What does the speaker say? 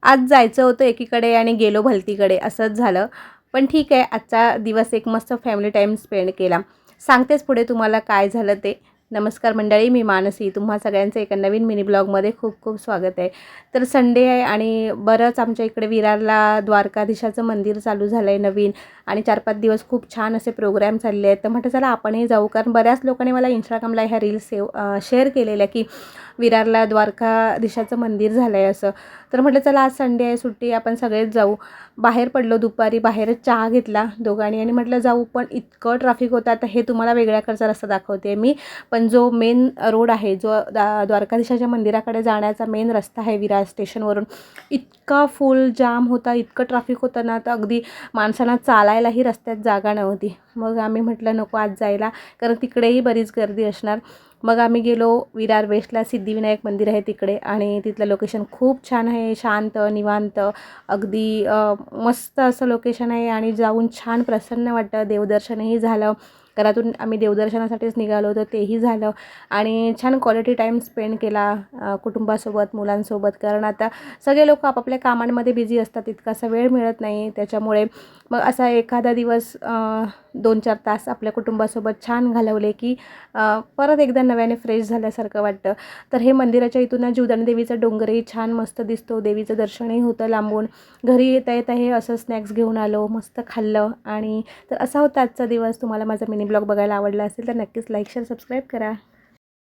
आज जायचं होतं एकीकडे आणि गेलो भलतीकडे असंच झालं. पण ठीक आहे, आजचा दिवस एक मस्त फॅमिली टाईम स्पेंड केला. सांगतेच पुढे तुम्हाला काय झालं ते. नमस्कार मंडळी, मी मानसी. तुम्हा सगळ्यांचं एका नवीन मिनी ब्लॉगमध्ये खूप खूप स्वागत आहे. तर संडे आहे आणि बरंच आमच्या इकडे विरारला द्वारकाधीशाचं मंदिर चालू झालं आहे नवीन आणि 4-5 दिवस खूप छान असे प्रोग्राम चालले आहेत. तर म्हटलं चला आपणही जाऊ, कारण बऱ्याच लोकांनी मला इंस्टाग्रामला ह्या रील्स शेअर केलेल्या की विरारला द्वारकाधीशाचं मंदिर झालं आहे असं. तर म्हटलं चला आज संडे आहे, सुट्टी, आपण सगळेच जाऊ. बाहेर पडलो दुपारी, बाहेरच चहा घेतला दोघांनी आणि म्हटलं जाऊ. पण इतकं ट्रॅफिक होतं. आता हे तुम्हाला वेगळ्याकडचा रस्ता दाखवते मी, पण जो मेन रोड आहे, जो द्वारकाधीशाच्या मंदिराकडे जाण्याचा मेन रस्ता आहे विरार स्टेशनवरून, इतका फुल जाम होता, इतकं ट्रॅफिक होतं ना, तर अगदी माणसांना चालायलाही रस्त्यात जागा नव्हती. मग आम्ही म्हटलं नको आज जायला, कारण तिकडेही बरीच गर्दी असणार. मग आम्ही गेलो विरार वेस्टला, सिद्धिविनायक मंदिर आहे तिकडे आणि तिथलं लोकेशन खूप छान आहे, शांत निवांत अगदी मस्त असं लोकेशन आहे आणि जाऊन छान प्रसन्न वाटतं. देवदर्शनही झालं. घरातून आम्ही देवदर्शनासाठीच निघालो होतो, तेही झालं आणि छान क्वालिटी टाईम स्पेंड केला कुटुंबासोबत, मुलांसोबत. कारण आता सगळे लोक आपापल्या कामांमध्ये बिझी असतात, तितकासा वेळ मिळत नाही. त्याच्यामुळे मग असा एखादा दिवस 2-4 तास आपल्या कुटुंबासोबत छान घालवले की परत एकदा नव्याने फ्रेश झाल्यासारखं वाटतं. तर हे मंदिराच्या इथून जीवदानी देवीचा डोंगरही छान मस्त दिसतो, देवीचं दर्शनही होतं लांबून. घरी येता येता हे असं स्नॅक्स घेऊन आलो, मस्त खाल्लं. आणि तर असा होता आजचा दिवस. तुम्हाला माझा मिनी ब्लॉग बघायला आवडला असेल तर नक्कीच लाईक, शेअर, सबस्क्राईब करा.